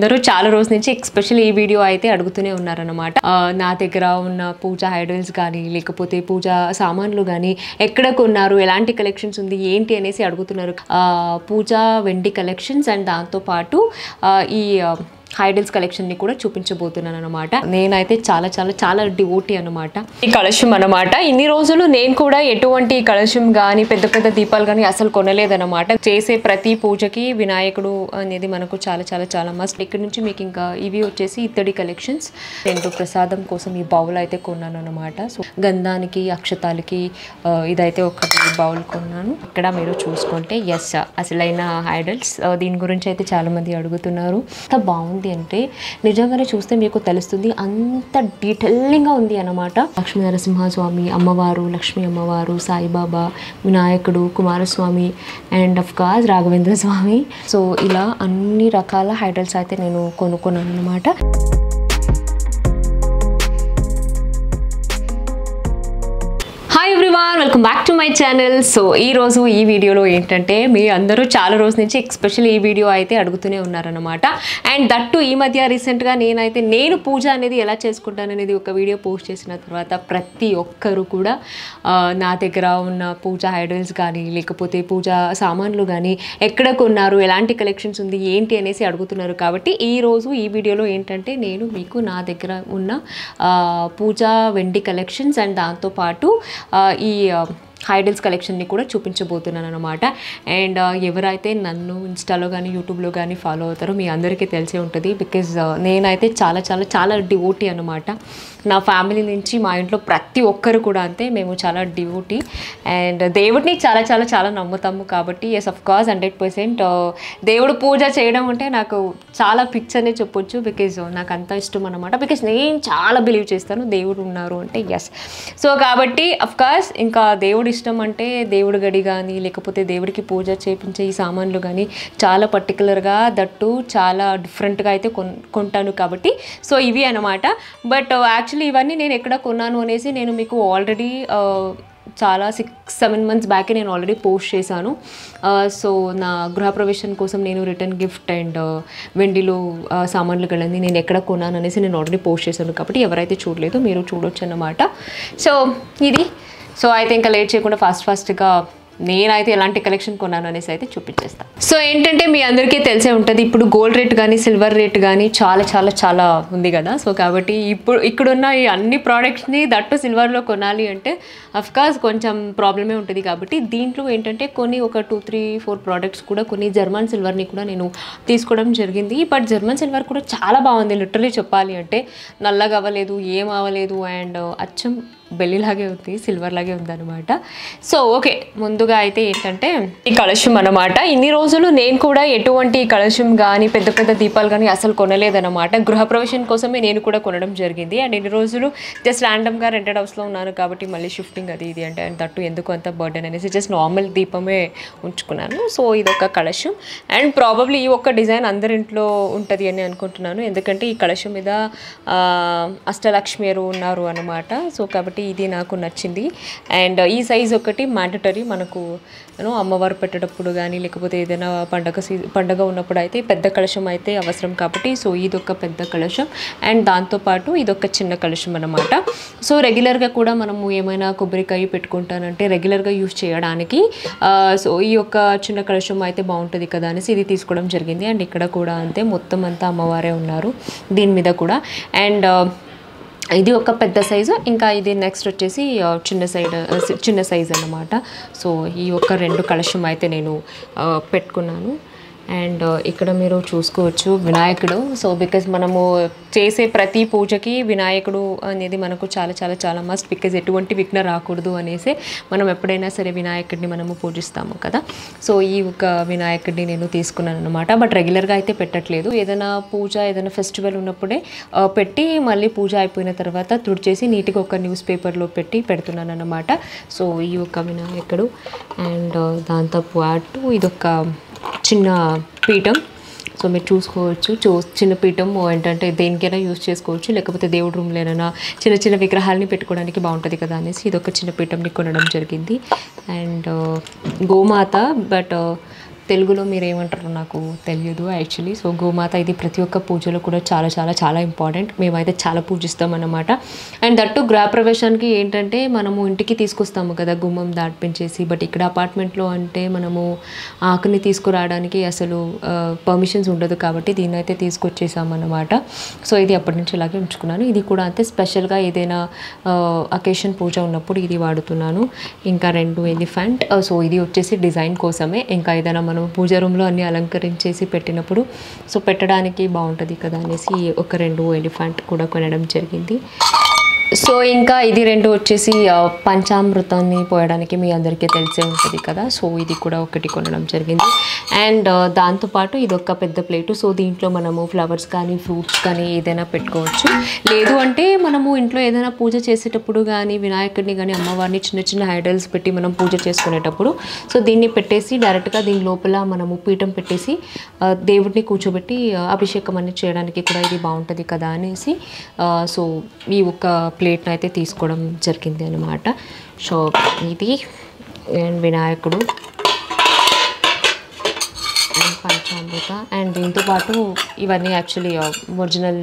అందరూ చాలా రోజుల నుంచి ఎస్పెషల్లీ ఈ వీడియో అయితే అడుగుతూనే ఉన్నారన్నమాట. నా దగ్గర ఉన్న పూజా ఐడల్స్ కానీ లేకపోతే పూజా సామాన్లు కానీ ఎక్కడ కొన్నారు, ఎలాంటి కలెక్షన్స్ ఉంది ఏంటి అనేసి అడుగుతున్నారు. పూజా వెండి కలెక్షన్స్ అండ్ దాంతోపాటు ఈ ఐడల్స్ కలెక్షన్ ని కూడా చూపించబోతున్నాను అనమాట. నేనైతే చాలా చాలా చాలా డివోటీ అనమాట ఈ కలశం అనమాట. ఇన్ని రోజులు నేను కూడా ఎటువంటి కలశం కానీ పెద్ద పెద్ద దీపాలు కానీ అసలు కొనలేదన్నమాట. చేసే ప్రతి పూజకి వినాయకుడు అనేది మనకు చాలా చాలా చాలా మస్ట్. ఇక్కడ నుంచి మీకు ఇంకా ఇవి వచ్చేసి ఇత్తడి కలెక్షన్స్. నేను ప్రసాదం కోసం ఈ బౌల్ అయితే కొన్నాను అనమాట. సో గంధానికి అక్షతాలకి ఇదైతే ఒకటి బౌల్ కొన్నాను. ఇక్కడ మీరు చూసుకుంటే ఎస్ అసలైన ఐడల్స్. దీని గురించి అయితే చాలా మంది అడుగుతున్నారు. అంత బాగుంది అంటే నిజంగానే చూస్తే మీకు తెలుస్తుంది, అంత డీటెయిలింగ్గా ఉంది అన్నమాట. లక్ష్మీ నరసింహస్వామి, అమ్మవారు, లక్ష్మీ అమ్మవారు, సాయిబాబా, వినాయకుడు, Kumaraswamy and of course Raghavendra Swamy. So ఇలా అన్ని రకాల ఐడల్స్ అయితే నేను కొనుక్కున్నాను అన్నమాట. Hi everyone, welcome back to my channel. So ఈరోజు ఈ వీడియోలో ఏంటంటే మీ అందరూ చాలా రోజుల నుంచి ఎస్పెషల్లీ ఈ వీడియో అయితే అడుగుతూనే ఉన్నారనమాట. అండ్ దట్టు ఈ మధ్య రీసెంట్గా నేను పూజ అనేది ఎలా చేసుకుంటాను అనేది ఒక వీడియో పోస్ట్ చేసిన తర్వాత ప్రతి ఒక్కరు కూడా నా దగ్గర ఉన్న పూజా ఐడల్స్ కానీ లేకపోతే పూజా సామాన్లు కానీ ఎక్కడ కొన్నారు, ఎలాంటి కలెక్షన్స్ ఉంది ఏంటి అనేసి అడుగుతున్నారు. కాబట్టి ఈరోజు ఈ వీడియోలో ఏంటంటే నేను మీకు నా దగ్గర ఉన్న పూజా వెండి కలెక్షన్స్ అండ్ దాంతోపాటు ఈ ఐడల్స్ కలెక్షన్ని కూడా చూపించబోతున్నాను అనమాట. అండ్ ఎవరైతే నన్ను ఇన్స్టాలో కానీ యూట్యూబ్లో కానీ ఫాలో అవుతారో మీ అందరికీ తెలిసే ఉంటుంది. బికాజ్ నేనైతే చాలా చాలా చాలా డివోటీ అనమాట. నా ఫ్యామిలీ నుంచి మా ఇంట్లో ప్రతి ఒక్కరు కూడా అంతే, మేము చాలా డివోటీ అండ్ దేవుడిని చాలా చాలా చాలా నమ్ముతాము. కాబట్టి ఎస్ ఆఫ్ కోర్స్ 100% దేవుడు పూజ చేయడం అంటే నాకు చాలా పిక్స్ అనే చెప్పొచ్చు. బికాజ్ నాకు అంత ఇష్టం అనమాట. బికాజ్ నేను చాలా బిలీవ్ చేస్తాను దేవుడు ఉన్నారు అంటే ఎస్. సో కాబట్టి అఫ్ కోర్స్ ఇంకా దేవుడు ఇష్టం అంటే దేవుడి గడి కానీ లేకపోతే దేవుడికి పూజ చేయించే ఈ సామాన్లు కానీ చాలా పర్టికులర్గా దట్టు చాలా డిఫరెంట్గా అయితే కొంటాను. కాబట్టి సో ఇవి అనమాట. బట్ యాక్చువల్లీ ఇవన్నీ నేను ఎక్కడ కొన్నాను అనేసి నేను మీకు ఆల్రెడీ చాలా 6-7 months బ్యాకే నేను ఆల్రెడీ పోస్ట్ చేశాను. సో నా గృహప్రవేశం కోసం నేను రిటర్న్ గిఫ్ట్ అండ్ వెండిలో సామాన్లు వెళ్ళింది నేను ఎక్కడ కొన్నాను అనేసి నేను ఆల్రెడీ పోస్ట్ చేశాను. కాబట్టి ఎవరైతే చూడలేదో మీరు చూడొచ్చు అన్నమాట. సో ఇది సో అయితే ఇంకా లేట్ చేయకుండా ఫాస్ట్గా నేనైతే ఎలాంటి కలెక్షన్ కొన్నాను అనేసి అయితే చూపించేస్తాను. సో ఏంటంటే మీ అందరికీ తెలిసే ఉంటుంది, ఇప్పుడు గోల్డ్ రేట్ కానీ సిల్వర్ రేట్ కానీ చాలా చాలా చాలా ఉంది కదా. సో కాబట్టి ఇప్పుడు ఇక్కడున్న ఈ అన్ని ప్రోడక్ట్స్ని దట్టు సిల్వర్లో కొనాలి అంటే అఫ్కోర్స్ కొంచెం ప్రాబ్లమే ఉంటుంది. కాబట్టి దీంట్లో ఏంటంటే కొన్ని ఒక 2-3-4 ప్రోడక్ట్స్ కూడా కొన్ని జర్మన్ సిల్వర్ని కూడా నేను తీసుకోవడం జరిగింది. బట్ జర్మన్ సిల్వర్ కూడా చాలా బాగుంది. లిటరలీ చెప్పాలి అంటే నల్లగా అవ్వలేదు, ఏం అవ్వలేదు అండ్ అచ్చం బెల్లిలాగే ఉంది, సిల్వర్ లాగే ఉందన్నమాట. సో ఓకే, ముందుగా అయితే ఏంటంటే ఈ కలశం అనమాట. ఇన్ని రోజులు నేను కూడా ఎటువంటి కలశం కానీ పెద్ద పెద్ద దీపాలు కానీ అసలు కొనలేదన్నమాట. గృహప్రవేశం కోసమే నేను కూడా కొనడం జరిగింది. అండ్ ఇన్ని రోజులు జస్ట్ ర్యాండమ్గా రెంటెడ్ హౌస్లో ఉన్నాను కాబట్టి మళ్ళీ షిఫ్టింగ్ అది ఇది అంటే అండ్ తట్టు ఎందుకు అంత బర్డెన్ అనేసి జస్ట్ నార్మల్ దీపమే ఉంచుకున్నాను. సో ఇదొక కలశం అండ్ ప్రాబబ్లీ ఈ ఒక్క డిజైన్ అందరింట్లో ఉంటుంది అని అనుకుంటున్నాను. ఎందుకంటే ఈ కలశం మీద అష్టలక్ష్మియరు ఉన్నారు అనమాట. సో కాబట్టి ఇది నాకు నచ్చింది. అండ్ ఈ సైజ్ ఒకటి మ్యాండటరీ మనకు అమ్మవారు పెట్టేటప్పుడు కానీ లేకపోతే ఏదైనా పండగ ఉన్నప్పుడు అయితే పెద్ద కలశం అయితే అవసరం. కాబట్టి సో ఇదొక పెద్ద కలశం అండ్ దాంతోపాటు ఇదొక చిన్న కలశం అనమాట. సో రెగ్యులర్గా కూడా మనము ఏమైనా కొబ్బరికాయ పెట్టుకుంటానంటే రెగ్యులర్గా యూజ్ చేయడానికి సో ఈ యొక్క చిన్న కలశం అయితే బాగుంటుంది కదా అనేసి ఇది తీసుకోవడం జరిగింది. అండ్ ఇక్కడ కూడా అంతే, మొత్తం అంతా అమ్మవారే ఉన్నారు దీని మీద కూడా. అండ్ ఇది ఒక పెద్ద సైజు, ఇంకా ఇది నెక్స్ట్ వచ్చేసి చిన్న సైజ్ అన్నమాట. సో ఈ ఒక 2 కలశం అయితే నేను పెట్టుకున్నాను. అండ్ ఇక్కడ మీరు చూసుకోవచ్చు వినాయకుడు. సో బికాజ్ మనము చేసే ప్రతి పూజకి వినాయకుడు అనేది మనకు చాలా చాలా చాలా మస్ట్. బికాజ్ ఎటువంటి విఘ్న రాకూడదు అనేసి మనం ఎప్పుడైనా సరే వినాయకుడిని మనము పూజిస్తాము కదా. సో ఈ ఒక వినాయకుడిని నేను తీసుకున్నాను అనమాట. బట్ రెగ్యులర్గా అయితే పెట్టట్లేదు. ఏదైనా పూజ ఏదైనా ఫెస్టివల్ ఉన్నప్పుడే పెట్టి మళ్ళీ పూజ అయిపోయిన తర్వాత తుడిచేసి నీట్గా ఒక న్యూస్ పేపర్లో పెట్టి పెడుతున్నాను అనమాట. సో ఈ ఒక వినాయకుడు అండ్ దాంతో పాటు ఇదొక చిన్న పీఠం. సో మీరు చూసుకోవచ్చు, చిన్న పీఠం ఏంటంటే దేనికైనా యూజ్ చేసుకోవచ్చు, లేకపోతే దేవుడి రూమ్లో ఏమైనా చిన్న చిన్న విగ్రహాలని పెట్టుకోవడానికి బాగుంటుంది కదా అనేసి ఇదొక చిన్న పీఠంని కొనడం జరిగింది. అండ్ గోమాత బట్ తెలుగులో మీరు ఏమంటారో నాకు తెలియదు యాక్చువల్లీ. సో గోమాత ఇది ప్రతి ఒక్క పూజలో కూడా చాలా చాలా చాలా ఇంపార్టెంట్. మేమైతే చాలా పూజిస్తాం అన్నమాట. అండ్ దట్టు గృహప్రవేశానికి ఏంటంటే మనము ఇంటికి తీసుకొస్తాము కదా గుమ్మం దాటిపించేసి. బట్ ఇక్కడ అపార్ట్మెంట్లో అంటే మనము ఆకుని తీసుకురావడానికి అసలు పర్మిషన్స్ ఉండదు కాబట్టి దీన్ని అయితే తీసుకొచ్చేసామన్నమాట. సో ఇది అప్పటి నుంచి ఇలాగే ఉంచుకున్నాను. ఇది కూడా అంతే స్పెషల్గా ఏదైనా అకేషన్ పూజ ఉన్నప్పుడు ఇది వాడుతున్నాను. ఇంకా 2 ఎలిఫెంట్. సో ఇది వచ్చేసి డిజైన్ కోసమే. ఇంకా ఏదైనా మనం పూజ రూమ్లో అన్ని అలంకరించేసి పెట్టినప్పుడు సో పెట్టడానికి బాగుంటుంది కదా అనేసి ఒక 2 ఎలిఫెంట్ కూడా కొనడం జరిగింది. సో ఇంకా ఇది 2 వచ్చేసి పంచామృతాన్ని పోయడానికి మీ అందరికీ తెలిసే ఉంటుంది కదా. సో ఇది కూడా ఒకటి కొనడం జరిగింది. అండ్ దాంతోపాటు ఇది ఒక పెద్ద ప్లేటు. సో దీంట్లో మనము ఫ్లవర్స్ కానీ ఫ్రూట్స్ కానీ ఏదైనా పెట్టుకోవచ్చు. లేదు అంటే మనము ఇంట్లో ఏదైనా పూజ చేసేటప్పుడు కానీ వినాయకుడిని కానీ అమ్మవారిని చిన్న చిన్న ఐడల్స్ పెట్టి మనం పూజ చేసుకునేటప్పుడు సో దీన్ని పెట్టేసి డైరెక్ట్గా దీని లోపల మనము పీఠం పెట్టేసి దేవుడిని కూర్చోబెట్టి అభిషేకం అనేది చేయడానికి కూడా ఇది బాగుంటుంది కదా అనేసి సో ఈ ఒక ప్లేట్ని అయితే తీసుకోవడం జరిగింది అనమాట. సో ఇది అండ్ వినాయకుడు అండ్ పంచామృత అండ్ దీంతోపాటు ఇవన్నీ యాక్చువల్లీ ఒరిజినల్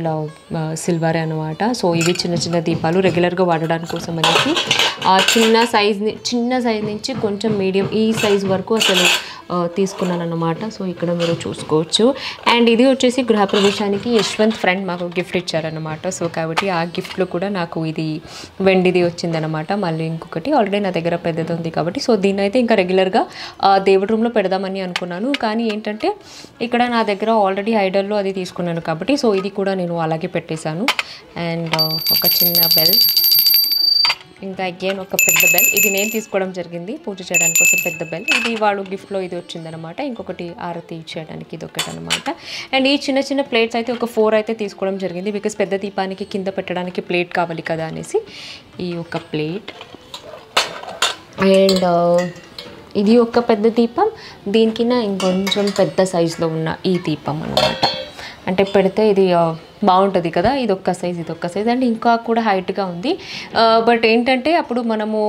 సిల్వరే అనమాట. సో ఇవి చిన్న చిన్న దీపాలు రెగ్యులర్గా వాడడానికి కోసం అనేసి చిన్న సైజ్ నుంచి కొంచెం మీడియం ఈ సైజ్ వరకు అసలు తీసుకున్నాను అన్నమాట. సో ఇక్కడ మీరు చూసుకోవచ్చు. అండ్ ఇది వచ్చేసి గృహప్రవేశానికి యశ్వంత్ ఫ్రెండ్ మాకు గిఫ్ట్ ఇచ్చారనమాట. సో కాబట్టి ఆ గిఫ్ట్లో కూడా నాకు ఇది వెండిది వచ్చిందనమాట. మళ్ళీ ఇంకొకటి ఆల్రెడీ నా దగ్గర పెద్దది ఉంది కాబట్టి సో దీన్ని అయితే ఇంకా రెగ్యులర్గా దేవుడి రూమ్లో పెడదామని అనుకున్నాను. కానీ ఏంటంటే ఇక్కడ నా దగ్గర ఆల్రెడీ ఐడల్లో అది తీసుకున్నాను కాబట్టి సో ఇది కూడా నేను అలాగే పెట్టేశాను. అండ్ ఒక చిన్న బెల్, ఇంకా అగైన్ ఒక పెద్ద బెల్. ఇది నేను తీసుకోవడం జరిగింది పూజ చేయడానికి కోసం పెద్ద బెల్. ఇది వాడు గిఫ్ట్లో ఇది వచ్చిందనమాట. ఇంకొకటి ఆరతి ఇచ్చేయడానికి ఇది ఒకటి అనమాట. అండ్ ఈ చిన్న చిన్న ప్లేట్స్ అయితే ఒక 4 అయితే తీసుకోవడం జరిగింది. బికాస్ పెద్ద దీపానికి కింద పెట్టడానికి ప్లేట్ కావాలి కదా అనేసి ఈ ఒక ప్లేట్. అండ్ ఇది ఒక పెద్ద దీపం, దీనికిన్నా ఇంకొంచెం పెద్ద సైజులో ఉన్న ఈ దీపం అనమాట. అంటే పెడితే ఇది బాగుంటుంది కదా. ఇది ఒక్క సైజ్ అండ్ ఇంకా కూడా హైట్గా ఉంది. బట్ ఏంటంటే అప్పుడు మనము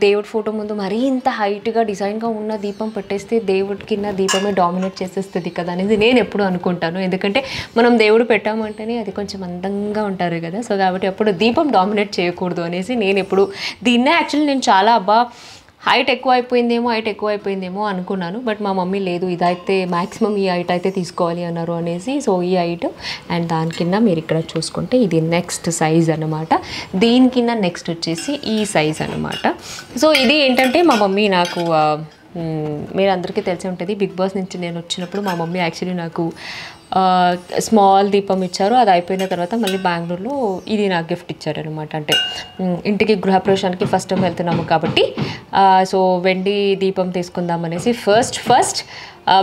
దేవుడి ఫోటో ముందు మరీ ఇంత హైట్గా డిజైన్గా ఉన్న దీపం పెట్టేస్తే దేవుడి కింద దీపమే డామినేట్ చేసేస్తుంది కదా అనేది నేను ఎప్పుడు అనుకుంటాను. ఎందుకంటే మనం దేవుడు పెట్టామంటేనే అది కొంచెం అందంగా ఉంటారు కదా. సో కాబట్టి అప్పుడు దీపం డామినేట్ చేయకూడదు అనేసి నేను ఎప్పుడు దీన్నే యాక్చువల్లీ నేను చాలా హైట్ ఎక్కువైపోయిందేమో అనుకున్నాను. బట్ మా మమ్మీ లేదు ఇదైతే మ్యాక్సిమం ఈ హైట్ అయితే తీసుకోవాలి అన్నారు అనేసి సో ఈ హైట్. అండ్ దాని కింద మీరు ఇక్కడ చూసుకుంటే ఇది నెక్స్ట్ సైజ్ అనమాట. దీని కింద నెక్స్ట్ వచ్చేసి ఈ సైజ్ అనమాట. సో ఇది ఏంటంటే మా మమ్మీ నాకు మీరు అందరికీ తెలిసి ఉంటుంది బిగ్ బాస్ నుంచి నేను వచ్చినప్పుడు మా మమ్మీ యాక్చువల్లీ నాకు స్మాల్ దీపం ఇచ్చారు. అది అయిపోయిన తర్వాత మళ్ళీ బెంగళూరులో ఇది నాకు గిఫ్ట్ ఇచ్చారనమాట. అంటే ఇంటికి గృహప్రవేశానికి ఫస్ట్ టైం వెళ్తున్నాము కాబట్టి సో వెండి దీపం తీసుకుందాం అనేసి ఫస్ట్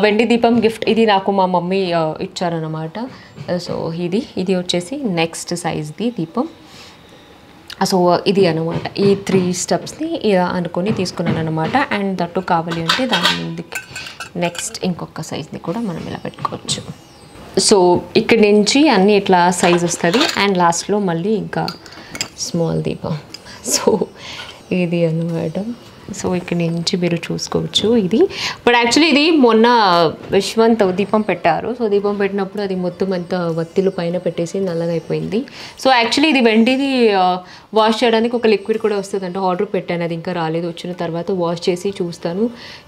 వెండి దీపం గిఫ్ట్ ఇది నాకు మా మమ్మీ ఇచ్చారనమాట. సో ఇది వచ్చేసి నెక్స్ట్ సైజ్ది దీపం. సో ఇది అనమాట. ఈ 3 స్టెప్స్ని అనుకొని తీసుకున్నాను అనమాట. అండ్ దట్టు కావాలి అంటే దాని ముందుకి నెక్స్ట్ ఇంకొక సైజ్ని కూడా మనం ఇలా పెట్టుకోవచ్చు. సో ఇక్కడి నుంచి అన్నీ ఇట్లా సైజ్ వస్తుంది. అండ్ లాస్ట్లో మళ్ళీ ఇంకా స్మాల్ దీపం. సో ఇది అనమాట. సో ఇక్కడి నుంచి మీరు చూసుకోవచ్చు ఇది. బట్ యాక్చువల్లీ ఇది మొన్న యశ్వంత్ దీపం పెట్టారు. సో దీపం పెట్టినప్పుడు అది మొత్తం అంతా వత్తిలు పైన పెట్టేసి నల్లగా అయిపోయింది. సో యాక్చువల్లీ ఇది వెండిది వాష్ చేయడానికి ఒక లిక్విడ్ కూడా వస్తుంది అంటే ఆర్డర్ పెట్టాను. అది ఇంకా రాలేదు. వచ్చిన తర్వాత వాష్ చేసి చూస్తాను.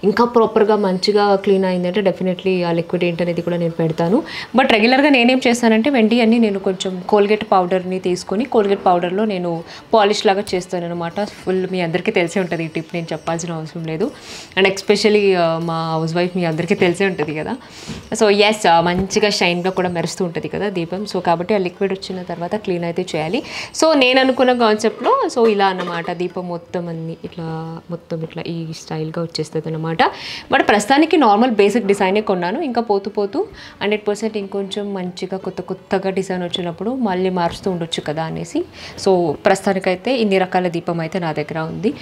ఇంకా ప్రాపర్గా మంచిగా క్లీన్ అయిందంటే డెఫినెట్లీ ఆ లిక్విడ్ ఏంటనేది కూడా నేను పెడతాను. బట్ రెగ్యులర్గా నేనేం చేస్తానంటే వెండి అన్ని నేను కొంచెం కోల్గేట్ పౌడర్ని తీసుకొని కోల్గేట్ పౌడర్లో నేను పాలిష్ లాగా చేస్తాను అనమాట. ఫుల్ మీ అందరికీ తెలిసే ఉంటుంది ఈ టిప్, నేను చెప్పాల్సిన అవసరం లేదు. అండ్ ఎస్పెషలీ మా హౌస్ వైఫ్ మీ అందరికీ తెలిసే ఉంటుంది కదా. సో ఎస్ మంచిగా షైన్గా కూడా మెరుస్తూ ఉంటుంది కదా దీపం. సో కాబట్టి ఆ లిక్విడ్ వచ్చిన తర్వాత క్లీన్ అయితే చేయాలి. సో నేను అనుకున్న కాన్సెప్ట్లో సో ఇలా అన్నమాట. దీపం మొత్తం అన్ని మొత్తం ఇట్లా ఈ స్టైల్గా వచ్చేస్తుంది అనమాట. బట్ ప్రస్తుతానికి నార్మల్ బేసిక్ డిజైనే కొన్నాను. ఇంకా పోతూ 100% ఇంకొంచెం మంచిగా కొత్తగా డిజైన్ వచ్చినప్పుడు మళ్ళీ మారుస్తూ ఉండొచ్చు కదా అనేసి సో ప్రస్తుతానికైతే ఇన్ని రకాల దీపం అయితే నా దగ్గర ఉంది.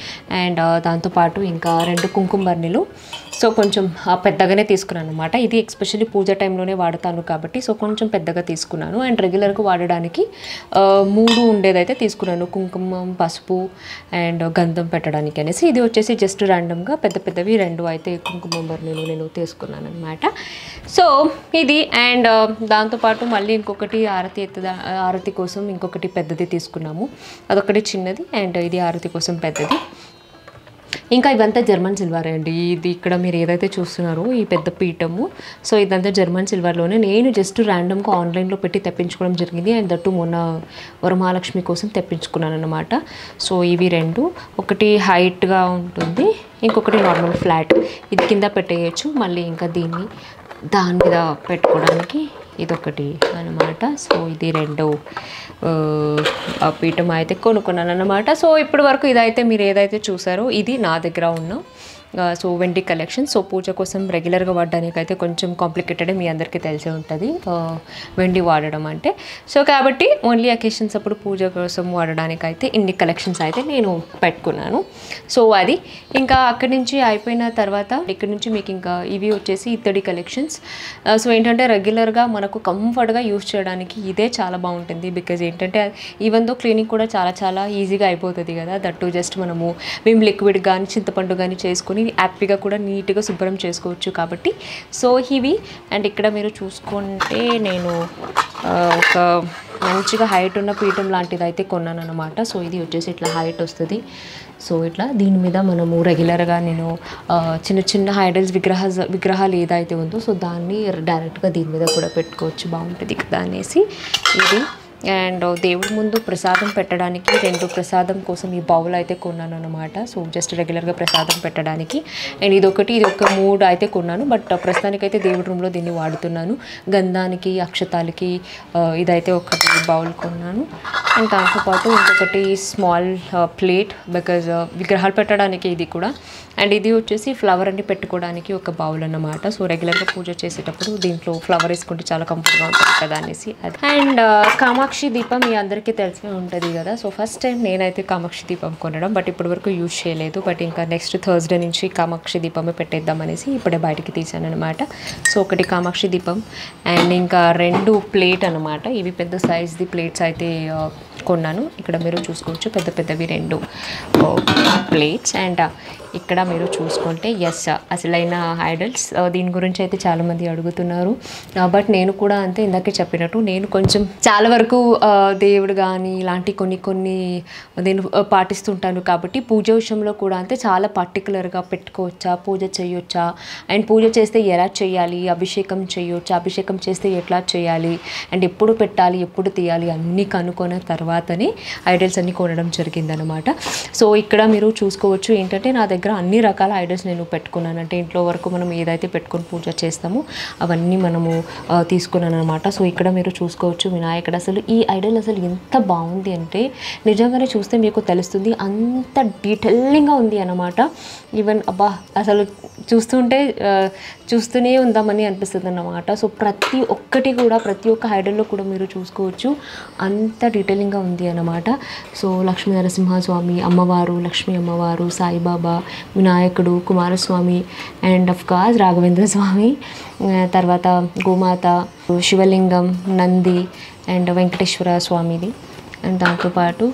అండ్ దాంతో దాంతోపాటు ఇంకా 2 కుంకుమ బర్నీలు. సో కొంచెం పెద్దగానే తీసుకున్నాను అనమాట. ఇది ఎస్పెషల్లీ పూజ టైంలోనే వాడతాను కాబట్టి సో కొంచెం పెద్దగా తీసుకున్నాను. అండ్ రెగ్యులర్గా వాడడానికి 3 ఉండేదైతే తీసుకున్నాను, కుంకుమ, పసుపు అండ్ గంధం పెట్టడానికి అనేసి. ఇది వచ్చేసి జస్ట్ ర్యాండమ్గా పెద్దవి 2 అయితే కుంకుమ బర్నీలు నేను తీసుకున్నాను అనమాట. సో ఇది అండ్ దాంతోపాటు మళ్ళీ ఇంకొకటి ఆరతి కోసం ఇంకొకటి పెద్దది తీసుకున్నాము. అదొకటి చిన్నది అండ్ ఇది ఆరతి కోసం పెద్దది. ఇంకా ఇవంతా జర్మన్ సిల్వర్ అండి. ఇది ఇక్కడ మీరు ఏదైతే చూస్తున్నారో ఈ పెద్ద పీఠము, సో ఇదంతా జర్మన్ సిల్వర్లోనే నేను జస్ట్ ర్యాండమ్గా ఆన్లైన్లో పెట్టి తెప్పించుకోవడం జరిగింది. అండ్ దట్టు మొన్న వరమహాలక్ష్మి కోసం తెప్పించుకున్నాను అనమాట. సో ఇవి 2, ఒకటి హైట్గా ఉంటుంది, ఇంకొకటి నార్మల్ ఫ్లాట్. ఇది కింద పెట్టేయచ్చు. మళ్ళీ ఇంకా దాని మీద పెట్టుకోవడానికి ఇదొకటి అనమాట. సో ఇది 2 పీఠం అయితే కొనుక్కున్నాను అనమాట. సో ఇప్పటి వరకు ఇదైతే మీరు ఏదైతే చూసారో ఇది నా దగ్గర ఉన్న సో వెండి కలెక్షన్. సో పూజ కోసం రెగ్యులర్గా వాడడానికి అయితే కొంచెం కాంప్లికేటెడ్, మీ అందరికీ తెలిసే ఉంటుంది వెండి వాడడం అంటే. సో కాబట్టి ఓన్లీ అకేషన్స్ అప్పుడు పూజ కోసం వాడడానికి అయితే ఇన్ని కలెక్షన్స్ అయితే నేను పెట్టుకున్నాను. సో అది ఇంకా అక్కడి నుంచి అయిపోయిన తర్వాత ఇక్కడ నుంచి మీకు ఇంకా ఇవి వచ్చేసి ఇత్తడి కలెక్షన్స్. సో ఏంటంటే రెగ్యులర్గా మనకు కంఫర్ట్గా యూస్ చేయడానికి ఇదే చాలా బాగుంటుంది. బికాజ్ ఏంటంటే ఈవెన్ దో క్లీనింగ్ కూడా చాలా ఈజీగా అయిపోతుంది కదా. దట్టు జస్ట్ మనము విమ్ లిక్విడ్ కానీ చింతపండు కానీ చేసుకొని హ్యాపీగా కూడా నీట్గా శుభ్రం చేసుకోవచ్చు కాబట్టి. సో ఇవి అండ్ ఇక్కడ మీరు చూసుకుంటే నేను ఒక మంచిగా హైట్ ఉన్న పీఠం లాంటిది అయితే కొన్నాను అనమాట. సో ఇది వచ్చేసి ఇట్లా హైట్ వస్తుంది. సో ఇట్లా దీని మీద మనము రెగ్యులర్గా నేను చిన్న ఐడల్స్ విగ్రహాలు ఏదైతే ఉందో సో దాన్ని డైరెక్ట్గా దీని మీద కూడా పెట్టుకోవచ్చు, బాగుంటుంది కదా అనేసి ఇది. అండ్ దేవుడి ముందు ప్రసాదం పెట్టడానికి 2 ప్రసాదం కోసం ఈ బౌల్ అయితే కొన్నాను అనమాట. సో జస్ట్ రెగ్యులర్గా ప్రసాదం పెట్టడానికి. అండ్ ఇది ఒక 3 అయితే కొన్నాను. బట్ ప్రస్తుతానికైతే దేవుడి రూమ్లో దీన్ని వాడుతున్నాను. గంధానికి, అక్షతాలకి ఇదైతే ఒకటి బౌల్ కొన్నాను. అండ్ దాంతోపాటు ఇంకొకటి స్మాల్ ప్లేట్, బికాజ్ విగ్రహాలు పెట్టడానికి ఇది కూడా. అండ్ ఇది వచ్చేసి ఫ్లవర్ అన్ని పెట్టుకోవడానికి ఒక బౌల్ అన్నమాట. సో రెగ్యులర్గా పూజ చేసేటప్పుడు దీంట్లో ఫ్లవర్ వేసుకుంటే చాలా కంఫర్ట్గా ఉంటుంది కదా అనేసి అది. అండ్ కామాక్షి దీపం మీ అందరికీ తెలిసే ఉంటుంది కదా. సో ఫస్ట్ టైం నేనైతే కామాక్షి దీపం కొనడం, బట్ ఇప్పటి వరకు యూజ్ చేయలేదు. బట్ ఇంకా నెక్స్ట్ థర్స్డే నుంచి కామాక్షి దీపమే పెట్టేద్దాం అనేసి ఇప్పుడే బయటికి తీసాను అనమాట. సో ఒకటి కామాక్షి దీపం అండ్ ఇంకా 2 ప్లేట్ అనమాట. ఇవి పెద్ద సైజ్ది ప్లేట్స్ అయితే కొన్నాను. ఇక్కడ మీరు చూసుకోవచ్చు పెద్దవి 2 ప్లేట్స్. అండ్ ఇక్కడ మీరు చూసుకుంటే అసలైన ఐడల్స్ దీని గురించి అయితే చాలామంది అడుగుతున్నారు. బట్ నేను కూడా అంతే, ఇందాకే చెప్పినట్టు నేను కొంచెం చాలా వరకు దేవుడు కానీ ఇలాంటి కొన్ని నేను పాటిస్తుంటాను కాబట్టి పూజ విషయంలో కూడా అంతే చాలా పర్టికులర్గా పెట్టుకోవచ్చా, పూజ చేయొచ్చా, అండ్ పూజ చేస్తే ఎలా చేయాలి, అభిషేకం చేయొచ్చా, అభిషేకం చేస్తే ఎట్లా చేయాలి, అండ్ ఎప్పుడు పెట్టాలి, ఎప్పుడు తీయాలి అన్నీ కనుక్కున్న తర్వాతనే ఐడల్స్ అన్నీ కొనడం జరిగిందనమాట. సో ఇక్కడ మీరు చూసుకోవచ్చు ఏంటంటే నా దగ్గర అన్ని రకాల ఐడల్స్ నేను పెట్టుకున్నాను. అంటే ఇంట్లో వరకు మనం ఏదైతే పెట్టుకొని పూజ చేస్తామో అవన్నీ మనము తీసుకున్నాను అనమాట. సో ఇక్కడ మీరు చూసుకోవచ్చు వినాయకుడు. అసలు ఈ ఐడల్ అసలు ఎంత బాగుంది అంటే నిజంగానే చూస్తే మీకు తెలుస్తుంది, అంత డీటెయిలింగ్గా ఉంది అనమాట. ఈవెన్ అసలు చూస్తూనే ఉందామని అనిపిస్తుంది అన్నమాట. సో ప్రతి ఒక్క ఐడల్లో కూడా మీరు చూసుకోవచ్చు అంత డీటెయిలింగ్గా ఉంది అన్నమాట. సో లక్ష్మీ నరసింహస్వామి, అమ్మవారు, లక్ష్మీ అమ్మవారు, సాయిబాబా, వినాయకుడు, Kumaraswamy and of course Raghavendra Swamy, తర్వాత గోమాత, శివలింగం, నంది అండ్ వెంకటేశ్వర స్వామిది, అండ్ దాంతోపాటు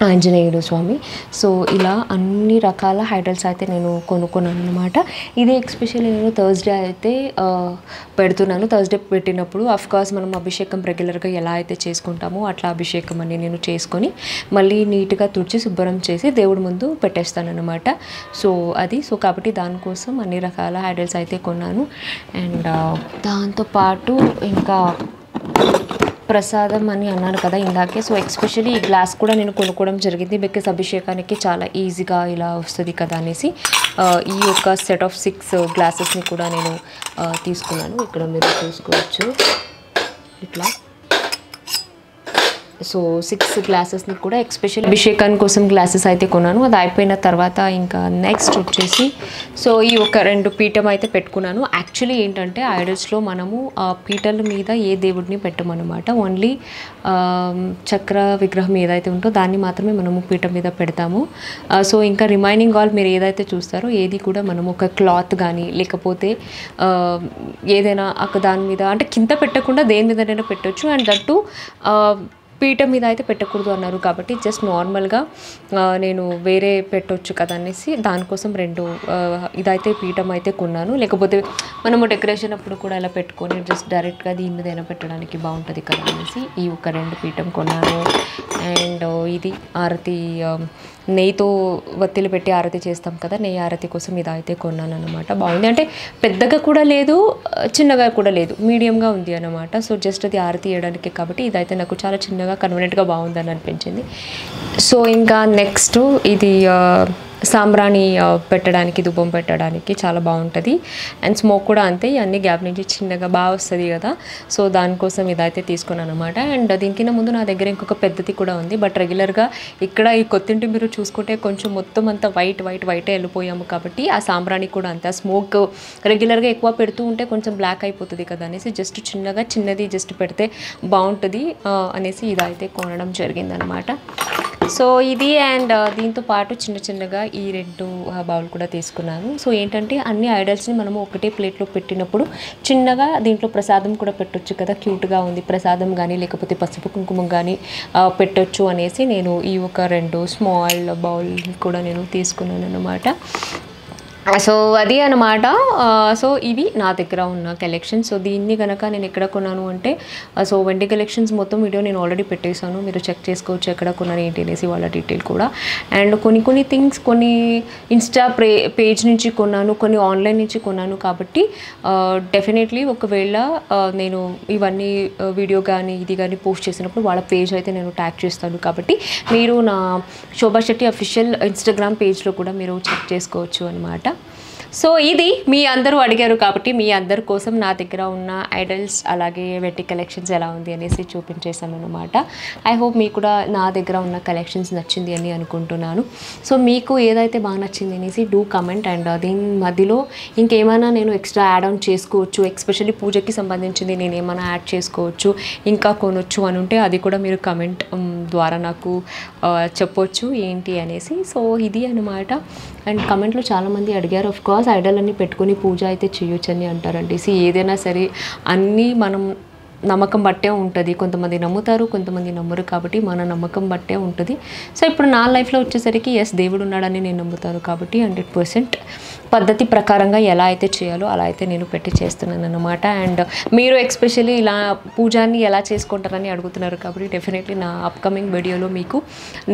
ఆంజనేయుడు స్వామి. సో ఇలా అన్ని రకాల ఐడల్స్ అయితే నేను కొనుక్కున్నాను అనమాట. ఇది ఎస్పెషల్లీ నేను థర్స్డే అయితే పెడుతున్నాను. థర్స్డే పెట్టినప్పుడు అఫ్కోర్స్ మనం అభిషేకం రెగ్యులర్గా ఎలా అయితే చేసుకుంటామో అట్లా అభిషేకం అని నేను చేసుకొని మళ్ళీ నీట్గా తుడిచి శుభ్రం చేసి దేవుడి ముందు పెట్టేస్తాను అనమాట. సో అది కాబట్టి దానికోసం అన్ని రకాల ఐడల్స్ అయితే కొన్నాను. అండ్ దాంతోపాటు ఇంకా ప్రసాదం అని అన్నాను కదా ఇందాకే. సో ఎస్పెషల్లీ ఈ గ్లాస్ కూడా నేను కొనుక్కోవడం జరిగింది, బికాస్ అభిషేకానికి చాలా ఈజీగా ఇలా వస్తుంది కదా అనేసి ఈ యొక్క సెట్ ఆఫ్ 6 గ్లాసెస్ని కూడా నేను తీసుకున్నాను. ఇక్కడ మీరు చూసుకోవచ్చు ఇట్లా సో 6 గ్లాసెస్ని కూడా ఎక్స్పెషల్ అభిషేకాని కోసం గ్లాసెస్ అయితే కొన్నాను. అది అయిపోయిన తర్వాత ఇంకా నెక్స్ట్ వచ్చేసి సో ఈ ఒక 2 పీఠం అయితే పెట్టుకున్నాను. యాక్చువల్లీ ఏంటంటే ఐడల్స్లో మనము ఆ పీఠల మీద ఏ దేవుడిని పెట్టమన్నమాట. ఓన్లీ చక్ర విగ్రహం ఏదైతే ఉంటో దాన్ని మాత్రమే మనము పీఠం మీద పెడతాము. సో ఇంకా రిమైనింగ్ ఆల్ మీరు ఏదైతే చూస్తారో ఏది కూడా మనము ఒక క్లాత్ కానీ లేకపోతే ఏదైనా దాని మీద అంటే కింద పెట్టకుండా దేని మీదనైనా పెట్టవచ్చు. అండ్ దట్టు పీఠం మీద అయితే పెట్టకూడదు అన్నారు కాబట్టి జస్ట్ నార్మల్గా నేను వేరే పెట్టవచ్చు కదా అనేసి దానికోసం 2 ఇదైతే పీఠం అయితే కొన్నాను. లేకపోతే మనము డెకరేషన్ అప్పుడు కూడా ఇలా పెట్టుకొని జస్ట్ డైరెక్ట్గా దీని మీద అయినా పెట్టడానికి బాగుంటుంది కదా అనేసి ఈ ఒక 2 పీఠం కొన్నాను. అండ్ ఇది ఆరతి నెయ్యితో వత్తిలు పెట్టి ఆరతి చేస్తాం కదా, నెయ్యి ఆరతి కోసం ఇది అయితే కొన్నాను అనమాట. బాగుంది, అంటే పెద్దగా కూడా లేదు చిన్నగా కూడా లేదు, మీడియంగా ఉంది అనమాట. సో జస్ట్ అది ఆరతి చేయడానికి కాబట్టి ఇదైతే నాకు చాలా చిన్నగా కన్వీనియంట్గా బాగుందని అనిపించింది. సో ఇంకా నెక్స్ట్ ఇది సాంబ్రాణి పెట్టడానికి, ధూపం పెట్టడానికి చాలా బాగుంటుంది. అండ్ స్మోక్ కూడా అంతే, అన్ని గ్యాప్ నుంచి చిన్నగా బాగా వస్తుంది కదా. సో దానికోసం ఇదైతే తీసుకున్నాను అనమాట. అండ్ దీనికన్నా ముందు నా దగ్గర ఇంకొక పెద్దది కూడా ఉంది. బట్ రెగ్యులర్గా ఇక్కడ ఈ కొత్తింటి మీరు చూసుకుంటే కొంచెం మొత్తం అంతా వైటే వెళ్ళిపోయాము కాబట్టి ఆ సాంబ్రాణి కూడా అంతే. స్మోక్ రెగ్యులర్గా ఎక్కువ పెడుతూ ఉంటే కొంచెం బ్లాక్ అయిపోతుంది కదా అనేసి జస్ట్ చిన్నది జస్ట్ పెడితే బాగుంటుంది అనేసి ఇదైతే కొనడం జరిగిందనమాట. సో ఇది అండ్ దీంతో పాటు చిన్నగా ఈ 2 బౌల్ కూడా తీసుకున్నాను. సో ఏంటంటే అన్ని ఐడల్స్ని మనము ఒకటే ప్లేట్లో పెట్టినప్పుడు చిన్నగా దీంట్లో ప్రసాదం కూడా పెట్టొచ్చు కదా, క్యూట్గా ఉంది ప్రసాదం కానీ లేకపోతే పసుపు కుంకుమ కానీ పెట్టొచ్చు అనేసి నేను ఈ ఒక 2 స్మాల్ బౌల్ కూడా నేను తీసుకున్నాను అనమాట. సో అది అనమాట. సో ఇవి నా దగ్గర ఉన్న కలెక్షన్. సో దీన్ని కనుక నేను ఎక్కడ కొన్నాను అంటే సో వెండి కలెక్షన్స్ మొత్తం వీడియో నేను ఆల్రెడీ పెట్టేశాను, మీరు చెక్ చేసుకోవచ్చు ఎక్కడ కొన్నాను ఏంటి అనేసి వాళ్ళ డీటెయిల్ కూడా. అండ్ కొన్ని థింగ్స్ కొన్ని ఇన్స్టా పేజ్ నుంచి కొన్నాను, కొన్ని ఆన్లైన్ నుంచి కొన్నాను కాబట్టి డెఫినెట్లీ ఒకవేళ నేను ఇవన్నీ వీడియో కానీ ఇది కానీ పోస్ట్ చేసినప్పుడు వాళ్ళ పేజ్ అయితే నేను ట్యాగ్ చేస్తాను కాబట్టి మీరు నా శోభా శెట్టి అఫీషియల్ ఇన్స్టాగ్రామ్ పేజ్లో కూడా మీరు చెక్ చేసుకోవచ్చు అనమాట. సో ఇది మీ అందరూ అడిగారు కాబట్టి మీ అందరి కోసం నా దగ్గర ఉన్న ఐడల్స్ అలాగే వెట్టి కలెక్షన్స్ ఎలా ఉంది అనేసి చూపించేసాను అనమాట. ఐ హోప్ మీకు కూడా నా దగ్గర ఉన్న కలెక్షన్స్ నచ్చింది అని అనుకుంటున్నాను. సో మీకు ఏదైతే బాగా నచ్చింది అనేసి డూ కమెంట్. అండ్ దీని మధ్యలో ఇంకేమైనా నేను ఎక్స్ట్రా యాడ్ ఆన్ చేసుకోవచ్చు, ఎస్పెషల్లీ పూజకి సంబంధించింది నేను ఏమైనా యాడ్ చేసుకోవచ్చు ఇంకా కొనొచ్చు అని ఉంటే అది కూడా మీరు కమెంట్ ద్వారా నాకు చెప్పొచ్చు ఏంటి అనేసి. సో ఇది అనమాట. అండ్ కమెంట్లో చాలామంది అడిగారు, ఆఫ్ కోర్స్ ఐడల్ అన్ని పెట్టుకొని పూజ అయితే చేయొచ్చు అని అంటారండి. ఏదైనా సరే అన్నీ మనం నమ్మకం బట్టే ఉంటుంది. కొంతమంది నమ్ముతారు, కొంతమంది నమ్మరు కాబట్టి మన నమ్మకం బట్టే ఉంటుంది. సో ఇప్పుడు నా లైఫ్లో వచ్చేసరికి ఎస్ దేవుడు ఉన్నాడని నేను నమ్ముతాను కాబట్టి 100% పద్ధతి ప్రకారంగా ఎలా అయితే చేయాలో అలా అయితే నేను పెట్టి చేస్తున్నాను అన్నమాట. అండ్ మీరు ఎస్పెషల్లీ ఇలా పూజాన్ని ఎలా చేసుకుంటారని అడుగుతున్నారు కాబట్టి డెఫినెట్లీ నా అప్కమింగ్ వీడియోలో మీకు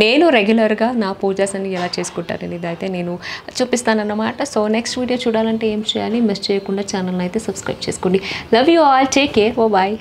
నేను రెగ్యులర్గా నా పూజాస్ అన్ని ఎలా చేసుకుంటారని ఇదైతే నేను చూపిస్తానన్నమాట. సో నెక్స్ట్ వీడియో చూడాలంటే ఏం చేయాలి, మిస్ చేయకుండా ఛానల్ని అయితే సబ్స్క్రైబ్ చేసుకోండి. Love you all, take care, bye.